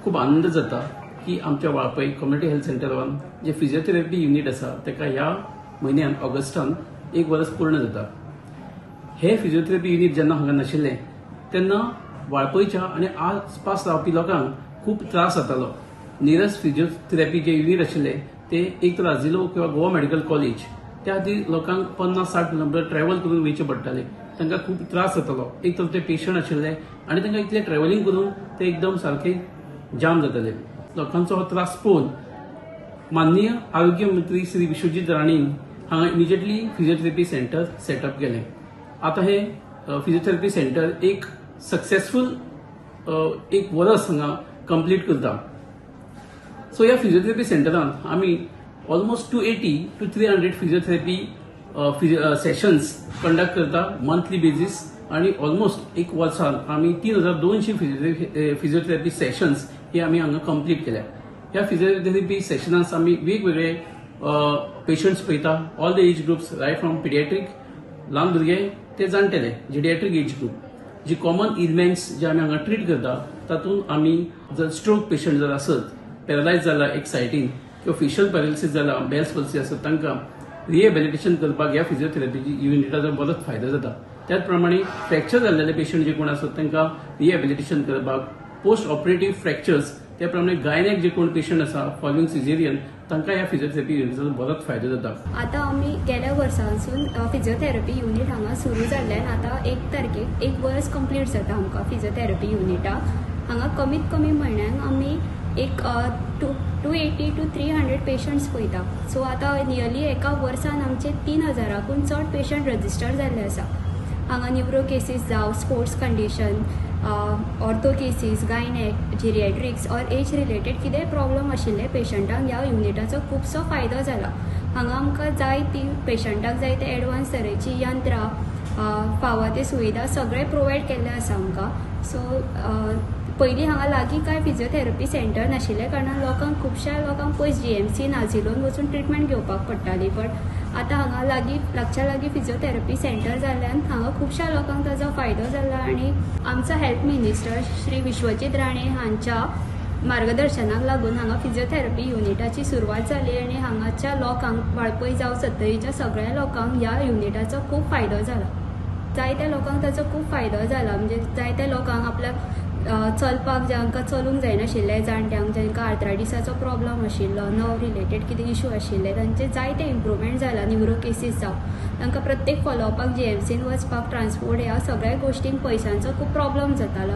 खूप आनंद जाता की आमच्या वाळपय कम्युनिटी हेल्थ सेंटरान जे फिजिओथेरपी युनिट आसा तेका ह्या म्हयन्यात ऑगस्टान 1 वर्स पूर्ण जाता। हे फिजिओथेरपी युनिट जेन्ना हांगा नाशिल्ले तेन्ना वाळपयच्या आणि आसपास रावपी लोकांक खूप त्रास जातालो। नियरस्ट फिजिओथेरपी जे युनिट आशिल्ले ते एक तर आजिलो किंवा गोवा मेडिकल कॉलेज त्या खातीर लोकांक 50-60 किलोमीटर ट्रॅव्हल करून वयचे पडटाले। तांकां खूप त्रास जातालो। एक तर ते पेशंट आशिल्ले आणि तांकां इतले ट्रॅव्हलिंग करून ते एकदम सारखे जाम जाताले। लोकांचो हो त्रास पळोवन माननीय आरोग्य मंत्री श्री विश्वजीत राणेन हांगा इमिजिएटली फिजिओथेरपी सेंटर सेटअप केले। आता हे फिजिओथेरपी सेंटर एक सक्सेसफुल 1 वर्स हांगा कंप्लीट करता। सो ह्या फिजिओथेरपी सेंटरान आमी almost 280 to 300 physiotherapy sessions conduct करता मंथली बेसिस आणि ऑलमोस्ट 1 वर्सान आमी 3200 फिजिओथेरपी सेशन्स हे आमी हांगा कंप्लीट केल्या। ह्या फिजिओथेरपी सेशनांस आमी वेगवेगळे पेशंट्स पळयता, all the age groups, right from pediatric ल्हान भुरगे ते जाणटेले जिडियाट्रिक एज ग्रुप। जी कॉमन इलमेंट्स जे आमी हांगा ट्रीट करता तातूंत आमी जर स्ट्रोक पेशंट जर आसत, पॅरलायज जाला एक सायडीन किंवा फेशियल पॅरालिसीस जाला, बेल्स पल्सी आसत, तांकां रिहेबिलिटेशन करपाक ह्या फिजिओथेरपी युनिटाचो बरोच फायदो जाता। त्याच प्रमाणे फ्रॅक्चर जाल्लेले पेशंट जे कोण आसत तांकां रिहेबिलिटेशन करपाक, पोस्ट ऑपरेटिव्ह फ्रॅक्चर्स त्या प्रमाणे गायनेक जे कोण पेशंट आसा फॉलोइंग सिजेरियन तांकां ह्या फिजिओथेरपी युनिटाचो बरोच फायदो जाता। आता आमी गेल्या वर्सांसून फिजिओथेरपी युनिट हांगा सुरू जाल्ल्यान आता 1 तारखेक 1 वर्स कंप्लीट जाता आमकां फिजिओथेरपी युनिटाक। हांगा कमीत कमी म्हयन्याक आमी एक 280 to 300 पेशंट्स पळयता। सो आता नियरली एका वर्सान आमचे 3000ाकून चड पेशंट रजिस्टर जाल्ले आसा। हांगा न्यूरो केसीस जावं, sports condition, ortho cases, gynaec, geriatrics or age related कितेंय प्रॉब्लम आशिल्ले पेशंटांक ह्या युनिटाचो खुबसो फायदो जाला। हांगा आमकां जाय ती पेशंटाक जाय ते एडवान्स तरेची यंत्रां, फावा ते सुविधा सगळे प्रोवायड केल्ले आसा आमकां। सो पयलीं हांगा लागीं कांय फिजिओथेरपी सेंटर नाशिल्ले कारणान लोकांक खुबश्या लोकांक पयस GMC नाजिलोन वचून ट्रिटमेंट घेवपाक पडटाली, बट आतां हांगा लागच्या लागीं फिजिओथेरपी सेंटर जाल्ल्यान हांगा खुबश्या लोकांक ताजो फायदो जाला आणि आमचो हेल्थ मिनिस्टर श्री विश्वजीत राणे हांच्या मार्गदर्शनाक लागून हांगा फिजिओथेरपी युनिटाची सुरवात जाली आणि हांगाच्या लोकांक वाळपय जावं सत्तरीच्या सगळ्या लोकांक ह्या युनिटाचो खूब फायदो जाला। जायत्या लोकांक ताचो खूब फायदो जाला, म्हणजे जायत्या लोकांक आपल्याक चलपाक जांकां चलूंक जायनाशिल्ले, जाणट्यांक जांकां आर्थरायटिसाचो प्रॉब्लम आशिल्लो, नर्व रिलेटेड कितें इश्यू आशिल्ले तांचे जायते इम्प्रुवमेंट जाला। न्यूरो केसीस जावं, तांकां प्रत्येक फॉलोअपाक GMCन वचपाक, ट्रान्सपोर्ट ह्या सगळ्या गोश्टींक पयशांचो खूब प्रॉब्लम जातालो।